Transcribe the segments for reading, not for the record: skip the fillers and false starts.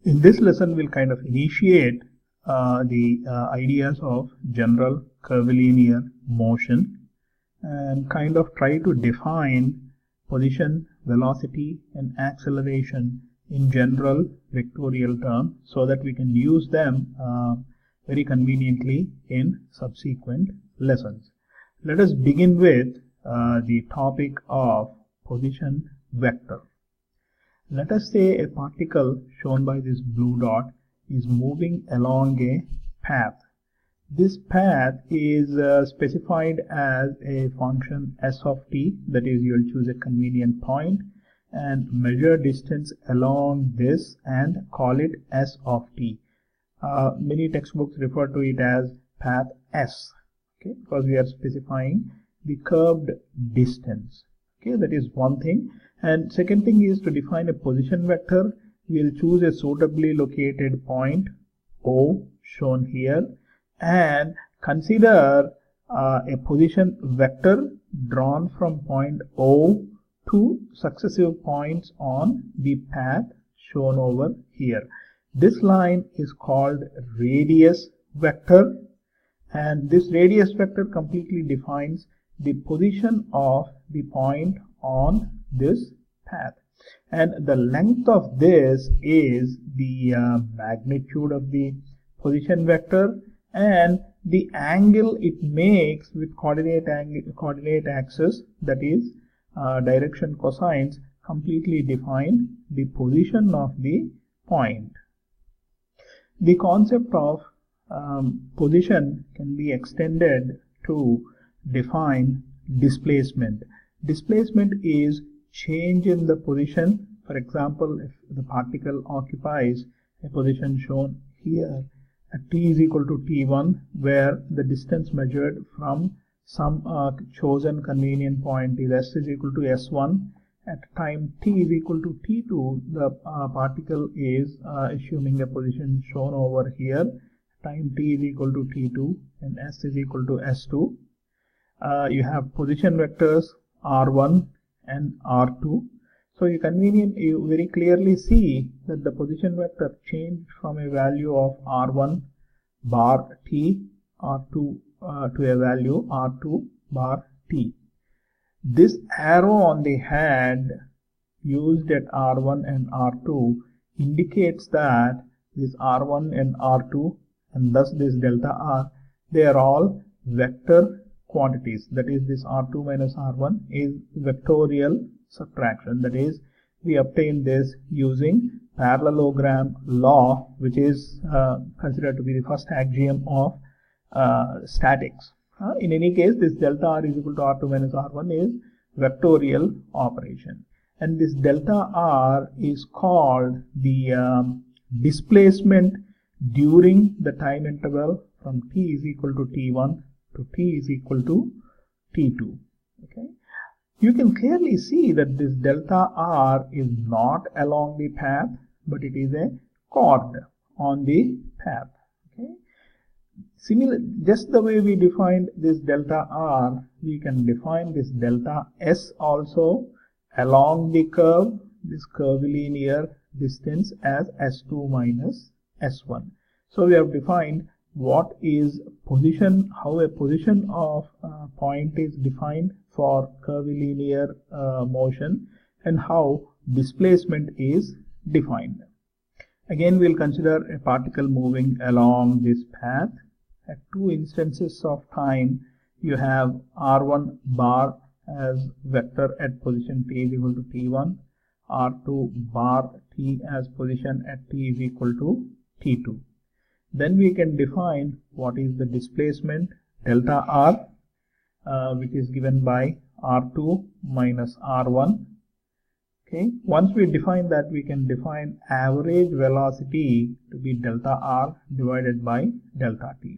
In this lesson, we'll kind of initiate the ideas of general curvilinear motion and kind of try to define position, velocity, and acceleration in general vectorial terms so that we can use them very conveniently in subsequent lessons. Let us begin with the topic of position vector. Let us say a particle shown by this blue dot is moving along a path. This path is specified as a function s of t, that is, you will choose a convenient point and measure distance along this and call it s of t. Many textbooks refer to it as path s, okay, because we are specifying the curved distance. Okay, that is one thing. And second thing is to define a position vector. We will choose a suitably located point O shown here and consider a position vector drawn from point O to successive points on the path shown over here. This line is called radius vector, and this radius vector completely defines the position of the point on this path, and the length of this is the magnitude of the position vector, and the angle it makes with coordinate axis, that is direction cosines, completely define the position of the point. The concept of position can be extended to define displacement. Displacement is change in the position. For example, if the particle occupies a position shown here at t is equal to t1, where the distance measured from some chosen convenient point is s is equal to s1, at time t is equal to t2, the particle is assuming a position shown over here, time t is equal to t2 and s is equal to s2. You have position vectors r1 and r2. So you very clearly see that the position vector changed from a value of r1 bar t r2 to a value r2 bar t. This arrow on the head used at r1 and r2 indicates that this r1 and r2 and thus this delta r, they are all vector quantities. That is, this r2 minus r1 is vectorial subtraction. That is, we obtain this using parallelogram law, which is considered to be the first axiom of statics. In any case, this delta r is equal to r2 minus r1 is vectorial operation, and this delta r is called the displacement during the time interval from t is equal to t1 to t is equal to t2. Okay, you can clearly see that this delta r is not along the path, but it is a chord on the path. Okay, similar, just the way we defined this delta r, we can define this delta s also along the curve, this curvilinear distance, as s2 minus s1. So we have defined what is position, how a position of point is defined for curvilinear motion, and how displacement is defined. Again, we'll consider a particle moving along this path. At two instances of time, you have r1 bar as vector at position t is equal to t1, r2 bar t as position at t is equal to t2. Then we can define what is the displacement delta r, which is given by r2 minus r1. Okay, once we define that, we can define average velocity to be delta r divided by delta t.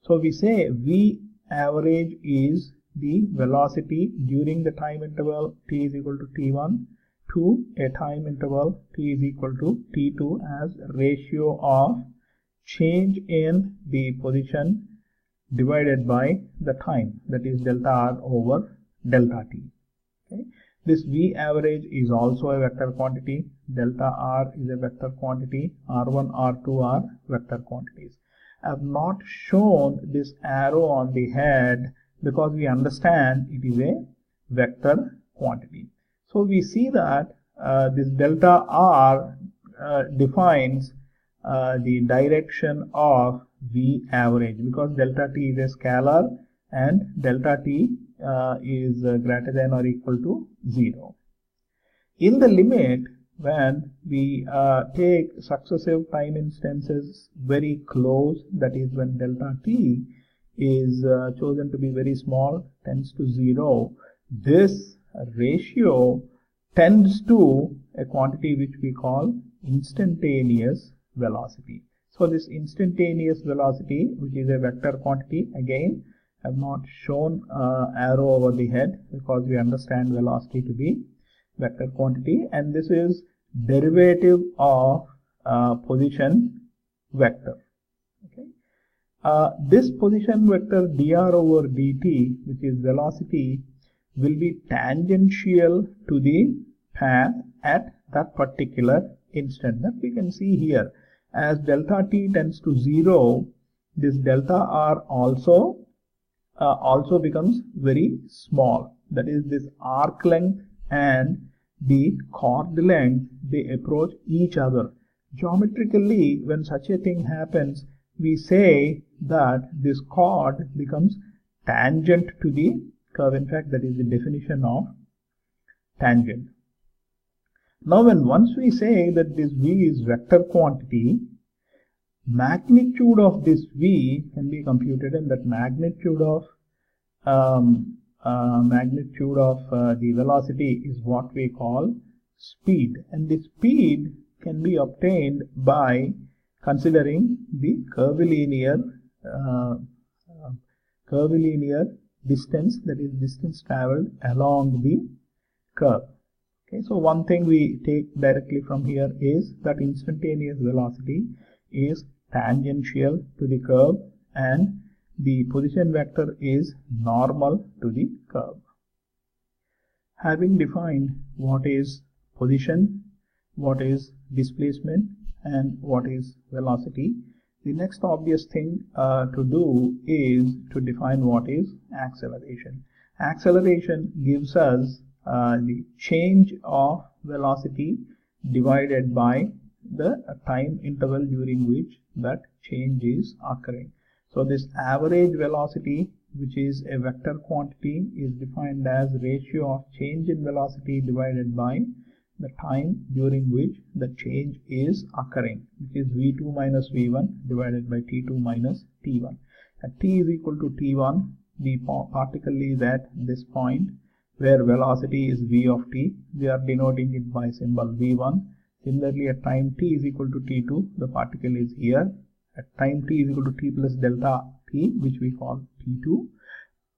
So we say v average is the velocity during the time interval t is equal to t1 to a time interval t is equal to t2 as ratio of change in the position divided by the time, that is delta r over delta t. Okay, This V average is also a vector quantity. Delta R is a vector quantity. R1, R2 are vector quantities. I have not shown this arrow on the head because we understand it is a vector quantity. So we see that this delta R defines the direction of V average, because delta T is a scalar and delta T is greater than or equal to 0. In the limit, when we take successive time instances very close, that is when delta T is chosen to be very small, tends to 0, this ratio tends to a quantity which we call instantaneous velocity. So this instantaneous velocity, which is a vector quantity, again I have not shown arrow over the head because we understand velocity to be vector quantity, and this is derivative of position vector. Okay. This position vector dr over dt, which is velocity, will be tangential to the path at that particular instant. That we can see here. As delta t tends to 0, this delta r also becomes very small. That is, this arc length and the chord length, they approach each other. Geometrically, when such a thing happens, we say that this chord becomes tangent to the curve. In fact, that is the definition of tangent. Now, once we say that this V is vector quantity, magnitude of this V can be computed, and that magnitude of the velocity is what we call speed, and the speed can be obtained by considering the curvilinear distance, that is distance traveled along the curve. Okay, so one thing we take directly from here is that instantaneous velocity is tangential to the curve and the position vector is normal to the curve. Having defined what is position, what is displacement, and what is velocity, the next obvious thing to do is to define what is acceleration. Acceleration gives us the change of velocity divided by the time interval during which that change is occurring. So this average velocity, which is a vector quantity, is defined as ratio of change in velocity divided by the time during which the change is occurring, which is v2 minus v1 divided by t2 minus t1. At t is equal to t1, the particle is at this point where velocity is v of t. We are denoting it by symbol v1. Similarly, at time t is equal to t2, the particle is here. At time t is equal to t plus delta t, which we call t2.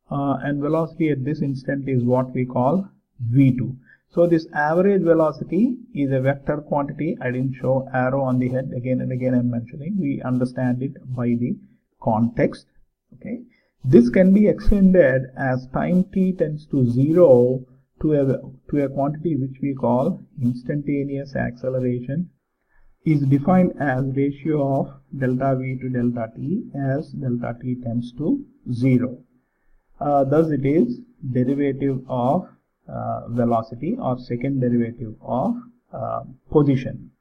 And velocity at this instant is what we call v2. So this average velocity is a vector quantity. I didn't show arrow on the head. Again and again I'm mentioning. We understand it by the context. Okay. This can be extended as time t tends to 0 to a quantity which we call instantaneous acceleration, is defined as ratio of delta v to delta t as delta t tends to 0. Thus it is derivative of velocity or second derivative of position.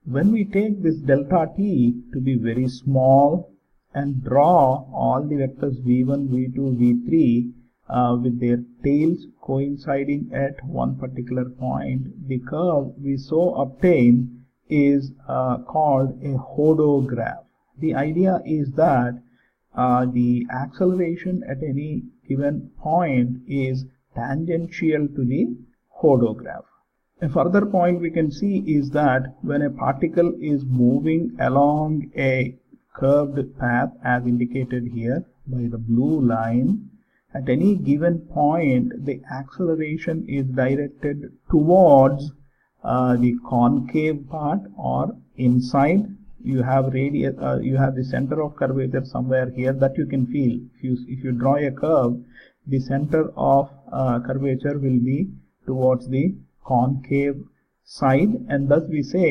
When we take this delta t to be very small and draw all the vectors v1, v2, v3 with their tails coinciding at one particular point, the curve we so obtain is called a hodograph. The idea is that the acceleration at any given point is tangential to the hodograph. A further point we can see is that when a particle is moving along a curved path as indicated here by the blue line, at any given point the acceleration is directed towards the concave part or inside. You have radius, you have the center of curvature somewhere here that you can feel. If you draw a curve, the center of curvature will be towards the concave side, and thus we say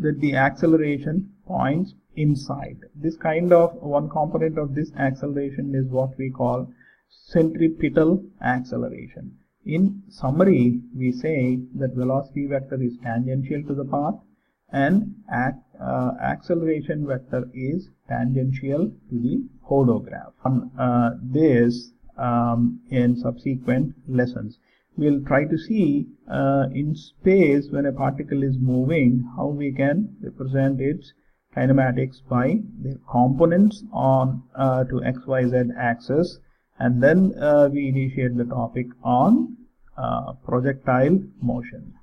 that the acceleration points inside. This kind of one component of this acceleration is what we call centripetal acceleration. In summary, we say that velocity vector is tangential to the path and acceleration vector is tangential to the hodograph. On this in subsequent lessons, we'll try to see in space when a particle is moving how we can represent its kinematics by the components on to XYZ axis, and then we initiate the topic on projectile motion.